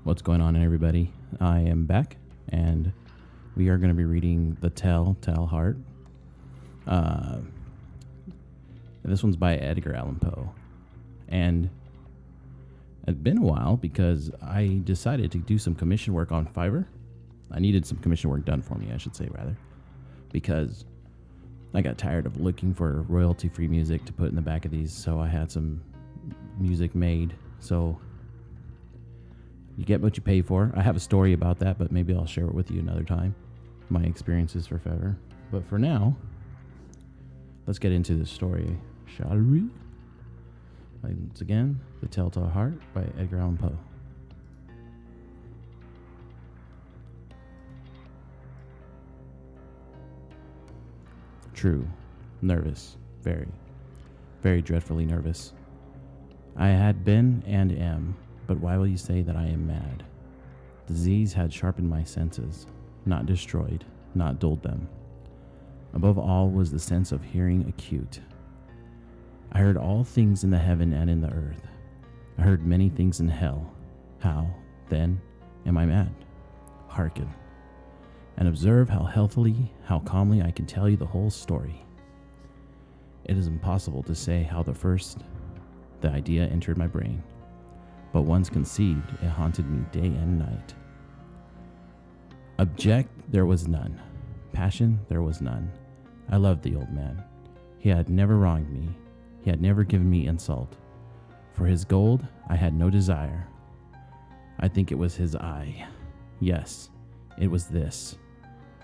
What's going on, everybody? I am back, and we are going to be reading The Telltale Heart. This one's by Edgar Allan Poe, and it's been a while because I decided to do some commission work on Fiverr. I needed some commission work done for me, I should say, rather, because I got tired of looking for royalty-free music to put in the back of these, so I had some music made. So you get what you pay for. I have a story about that, but maybe I'll share it with you another time, my experiences for Fiverr. But for now, let's get into the story, shall we? Once again, The Telltale Heart by Edgar Allan Poe. True. Nervous. Very, very dreadfully nervous. I had been and am, but why will you say that I am mad? Disease had sharpened my senses, not destroyed, not dulled them. Above all was the sense of hearing acute. I heard all things in the heaven and in the earth. I heard many things in hell. How, then, am I mad? Hearken, and observe how healthily, how calmly I can tell you the whole story. It is impossible to say how the idea entered my brain, but once conceived, it haunted me day and night. Object there was none. Passion there was none. I loved the old man. He had never wronged me. He had never given me insult. For his gold I had no desire. I think it was his eye. Yes, it was this.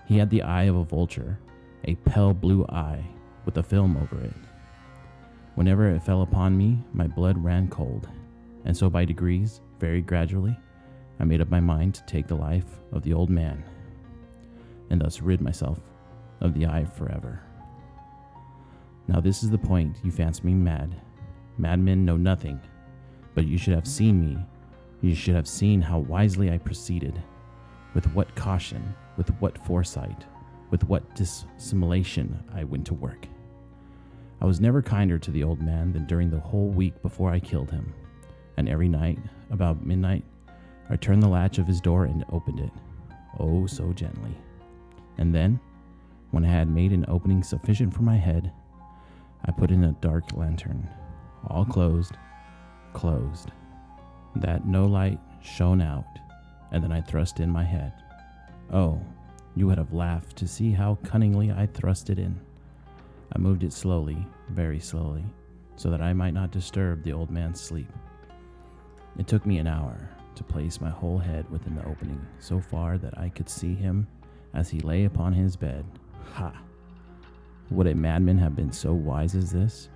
He had the eye of a vulture, a pale blue eye with a film over it. Whenever it fell upon me, my blood ran cold, and so by degrees, very gradually, I made up my mind to take the life of the old man, and thus rid myself of the eye forever. Now this is the point. You fancy me mad. Madmen know nothing, but you should have seen me. You should have seen how wisely I proceeded, with what caution, with what foresight, with what dissimulation I went to work. I was never kinder to the old man than during the whole week before I killed him, and every night, about midnight, I turned the latch of his door and opened it, oh so gently. And then, when I had made an opening sufficient for my head, I put in a dark lantern, all closed, that no light shone out, and then I thrust in my head. Oh, you would have laughed to see how cunningly I thrust it in. I moved it slowly, very slowly, so that I might not disturb the old man's sleep. It took me an hour to place my whole head within the opening, so far that I could see him as he lay upon his bed. Ha! Would a madman have been so wise as this?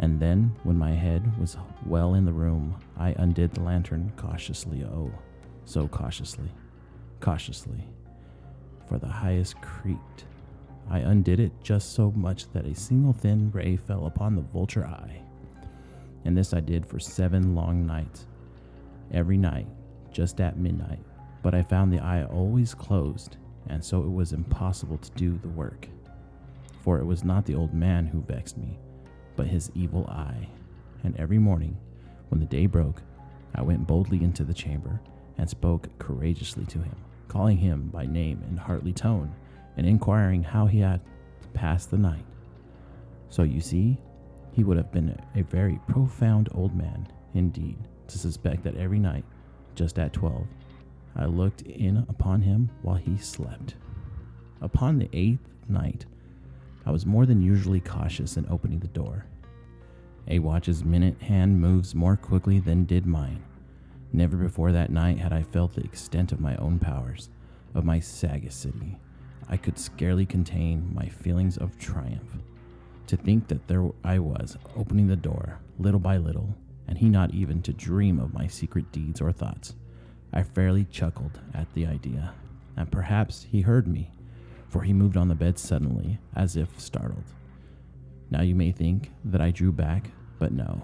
And then, when my head was well in the room, I undid the lantern cautiously, oh, so cautiously, for the highest creaked. I undid it just so much that a single thin ray fell upon the vulture eye. And this I did for 7 long nights, every night, just at midnight. But I found the eye always closed, and so it was impossible to do the work. For it was not the old man who vexed me, but his evil eye. And every morning, when the day broke, I went boldly into the chamber and spoke courageously to him, calling him by name in hearty tone, and inquiring how he had passed the night. So you see, he would have been a very profound old man, indeed, to suspect that every night, just at 12, I looked in upon him while he slept. Upon the 8th night, I was more than usually cautious in opening the door. A watch's minute hand moves more quickly than did mine. Never before that night had I felt the extent of my own powers, of my sagacity. I could scarcely contain my feelings of triumph. To think that there I was, opening the door, little by little, and he not even to dream of my secret deeds or thoughts. I fairly chuckled at the idea, and perhaps he heard me, for he moved on the bed suddenly, as if startled. Now you may think that I drew back, but no.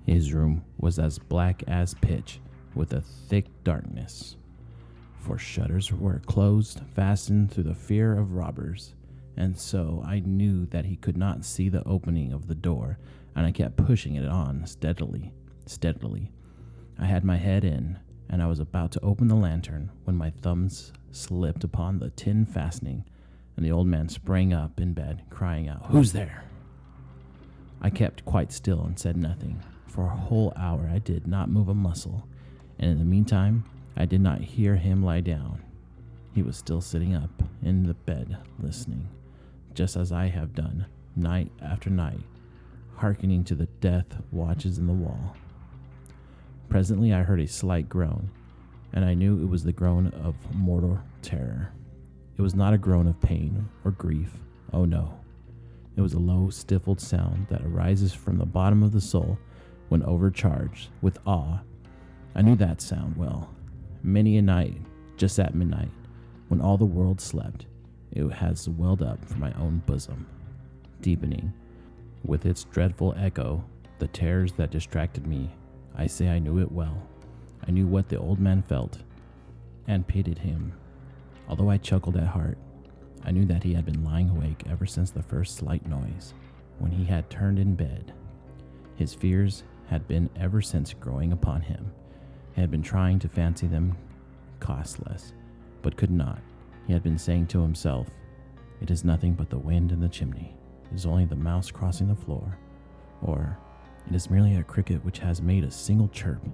His room was as black as pitch, with a thick darkness. For shutters were closed, fastened through the fear of robbers, and so I knew that he could not see the opening of the door, and I kept pushing it on steadily. I had my head in, and I was about to open the lantern when my thumbs slipped upon the tin fastening, and the old man sprang up in bed, crying out, "Who's there?" I kept quite still and said nothing. For a whole hour I did not move a muscle, and in the meantime I did not hear him lie down. He was still sitting up in the bed listening, just as I have done night after night, hearkening to the death watches in the wall. Presently I heard a slight groan, and I knew it was the groan of mortal terror. It was not a groan of pain or grief. Oh no. It was a low, stifled sound that arises from the bottom of the soul when overcharged with awe. I knew that sound well. Many a night, just at midnight, when all the world slept, it has welled up from my own bosom, deepening, with its dreadful echo, the terrors that distracted me. I say I knew it well. I knew what the old man felt, and pitied him. Although I chuckled at heart, I knew that he had been lying awake ever since the first slight noise, when he had turned in bed. His fears had been ever since growing upon him. He had been trying to fancy them costless, but could not. He had been saying to himself, "It is nothing but the wind in the chimney. It is only the mouse crossing the floor," or "It is merely a cricket which has made a single chirp."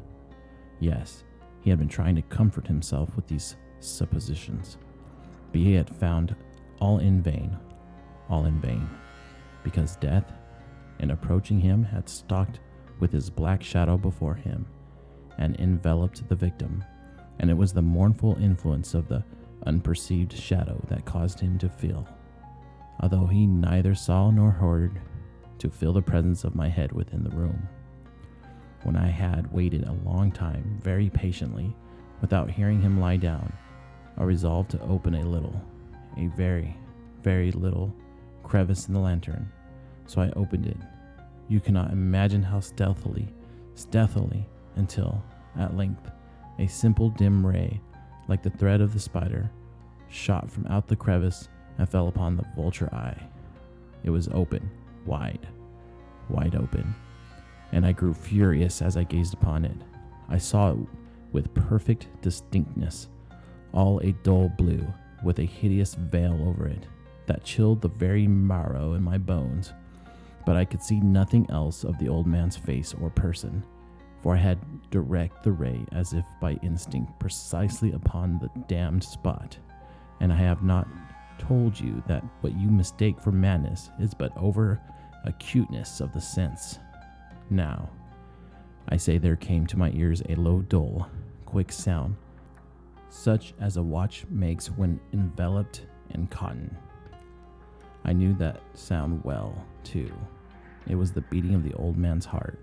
Yes, he had been trying to comfort himself with these suppositions, but he had found all in vain, because death, in approaching him, had stalked with his black shadow before him and enveloped the victim, and it was the mournful influence of the unperceived shadow that caused him to feel, although he neither saw nor heard, to feel the presence of my head within the room. When I had waited a long time, very patiently, without hearing him lie down, I resolved to open a very, very little crevice in the lantern. So I opened it. You cannot imagine how stealthily, until, at length, a simple dim ray, like the thread of the spider, shot from out the crevice and fell upon the vulture eye. It was open, wide open, and I grew furious as I gazed upon it. I saw it with perfect distinctness, all a dull blue, with a hideous veil over it that chilled the very marrow in my bones. But I could see nothing else of the old man's face or person, for I had directed the ray as if by instinct precisely upon the damned spot. And I have not told you that what you mistake for madness is but over acuteness of the sense. Now, I say there came to my ears a low, dull, quick sound, such as a watch makes when enveloped in cotton. I knew that sound well, too. It was the beating of the old man's heart.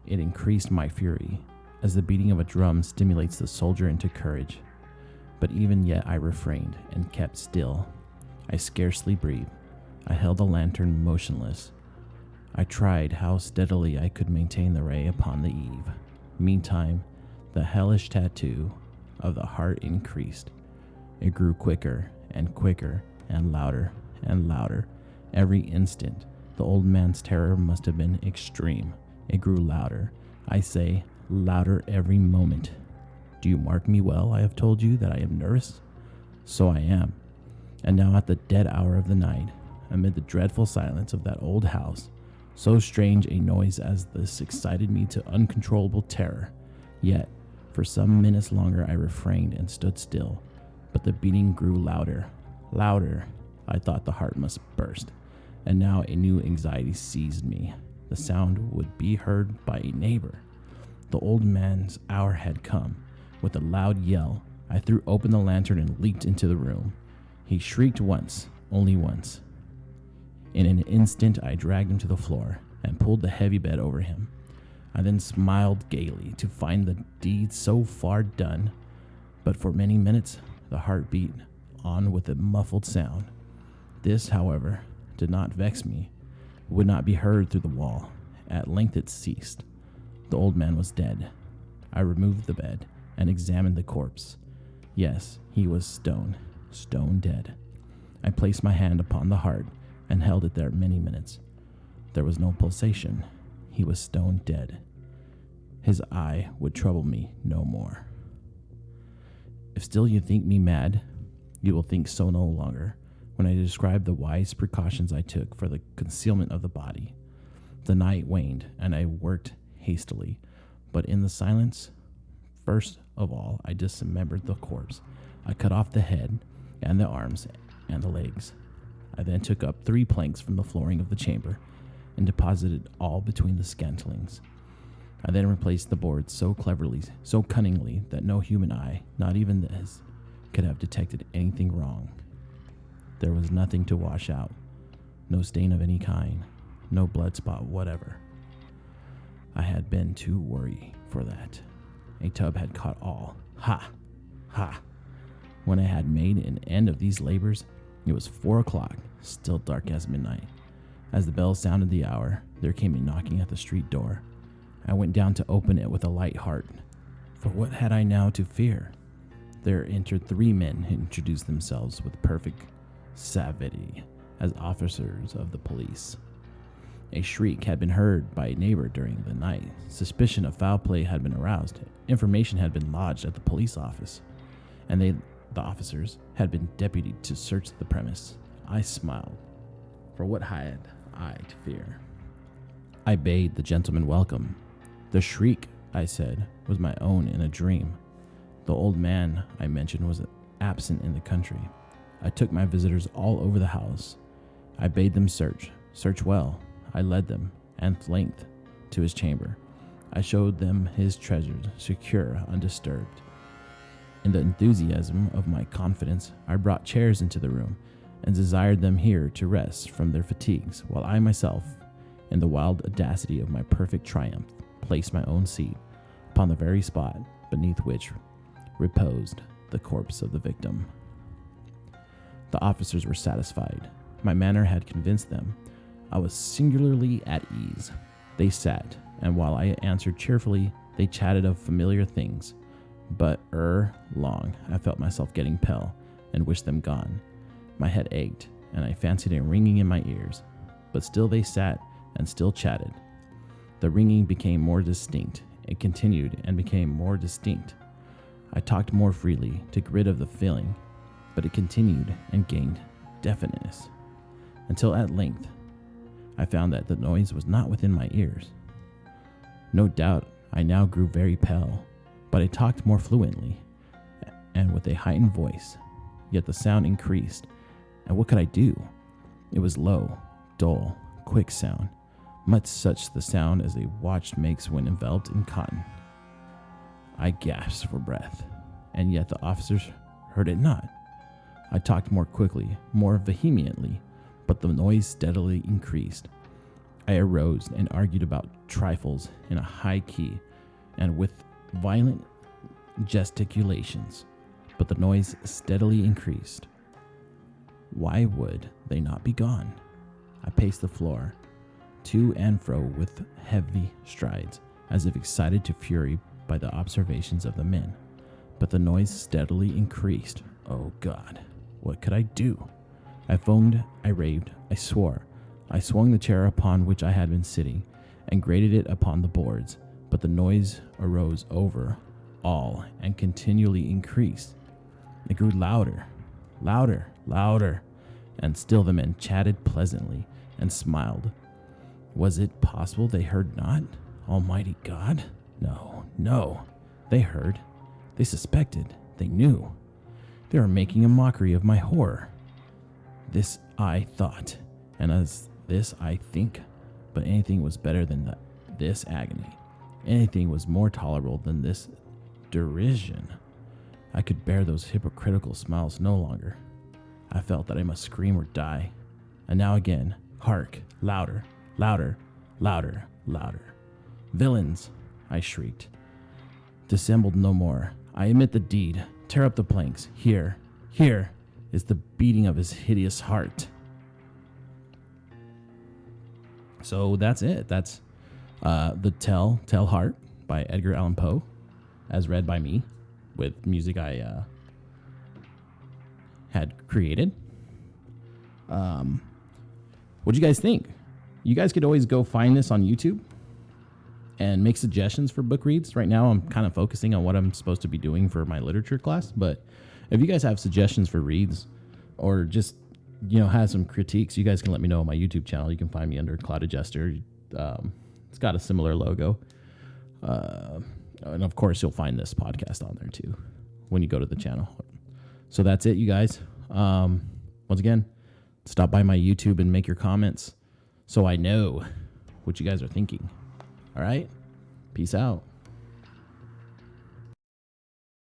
It increased my fury, as the beating of a drum stimulates the soldier into courage. But even yet I refrained and kept still. I scarcely breathed. I held the lantern motionless. I tried how steadily I could maintain the ray upon the eve. Meantime, the hellish tattoo of the heart increased. It grew quicker and quicker and louder and louder every instant. The old man's terror must have been extreme. It grew louder. I say, louder every moment. Do you mark me well? I have told you that I am nervous. So I am. And now at the dead hour of the night, amid the dreadful silence of that old house, so strange a noise as this excited me to uncontrollable terror. Yet, for some minutes longer I refrained and stood still, but the beating grew louder. I thought the heart must burst, and now a new anxiety seized me. The sound would be heard by a neighbor. The old man's hour had come. With a loud yell, I threw open the lantern and leaped into the room. He shrieked once, only once. In an instant, I dragged him to the floor and pulled the heavy bed over him. I then smiled gaily to find the deed so far done, but for many minutes the heart beat on with a muffled sound. This, however, did not vex me. It would not be heard through the wall. At length it ceased. The old man was dead. I removed the bed and examined the corpse. Yes, he was stone dead. I placed my hand upon the heart and held it there many minutes. There was no pulsation. He was stone dead. His eye would trouble me no more. If still you think me mad, you will think so no longer when I describe the wise precautions I took for the concealment of the body. The night waned, and I worked hastily, but in the silence, first of all, I dismembered the corpse. I cut off the head and the arms and the legs. I then took up 3 planks from the flooring of the chamber and deposited all between the scantlings. I then replaced the boards so cleverly, so cunningly, that no human eye, not even this, could have detected anything wrong. There was nothing to wash out, no stain of any kind, no blood spot whatever. I had been too worried for that. A tub had caught all. Ha! Ha! When I had made an end of these labors, it was 4 o'clock, still dark as midnight. As the bell sounded the hour, there came a knocking at the street door. I went down to open it with a light heart, for what had I now to fear? There entered 3 men who introduced themselves with perfect suavity as officers of the police. A shriek had been heard by a neighbor during the night. Suspicion of foul play had been aroused. Information had been lodged at the police office, and the officers had been deputed to search the premise. I smiled, for what had I to fear? I bade the gentleman welcome. The shriek, I said, was my own in a dream. The old man I mentioned was absent in the country. I took my visitors all over the house. I bade them search well. I led them, at length, to his chamber. I showed them his treasures, secure, undisturbed. In the enthusiasm of my confidence, I brought chairs into the room and desired them here to rest from their fatigues, while I myself, in the wild audacity of my perfect triumph, placed my own seat upon the very spot beneath which reposed the corpse of the victim. The officers were satisfied. My manner had convinced them. I was singularly at ease. They sat, and while I answered cheerfully, they chatted of familiar things. But ere long, I felt myself getting pale and wished them gone. My head ached, and I fancied a ringing in my ears. But still they sat and still chatted. The ringing became more distinct. It continued and became more distinct. I talked more freely to get rid of the feeling, but it continued and gained definiteness, until at length I found that the noise was not within my ears. No doubt I now grew very pale, but I talked more fluently and with a heightened voice, yet the sound increased, and what could I do? It was low, dull, quick sound, much such the sound as a watch makes when enveloped in cotton. I gasped for breath, and yet the officers heard it not. I talked more quickly, more vehemently, but the noise steadily increased. I arose and argued about trifles in a high key and with violent gesticulations, but the noise steadily increased. Why would they not be gone? I paced the floor, to and fro with heavy strides, as if excited to fury by the observations of the men, but the noise steadily increased. Oh God, what could I do? I foamed, I raved, I swore. I swung the chair upon which I had been sitting and grated it upon the boards, but the noise arose over all and continually increased. It grew louder, louder, louder, and still the men chatted pleasantly and smiled. Was it possible they heard not? Almighty God? No, no. They heard. They suspected. They knew. They were making a mockery of my horror. This I thought, and as this I think, but anything was better than this agony. Anything was more tolerable than this derision. I could bear those hypocritical smiles no longer. I felt that I must scream or die. And now again, hark, louder, louder, louder, louder. Villains, I shrieked. Dissembled no more. I admit the deed. Tear up the planks. Here is the beating of his hideous heart. So that's it. That's the Tell Heart by Edgar Allan Poe, as read by me, with music I had created. What do you guys think? You guys could always go find this on YouTube and make suggestions for book reads. Right now, I'm kind of focusing on what I'm supposed to be doing for my literature class. But if you guys have suggestions for reads or just, have some critiques, you guys can let me know on my YouTube channel. You can find me under Clouded Jester. It's got a similar logo. And of course, you'll find this podcast on there too when you go to the channel. So that's it, you guys. Once again, stop by my YouTube and make your comments so I know what you guys are thinking. All right? Peace out.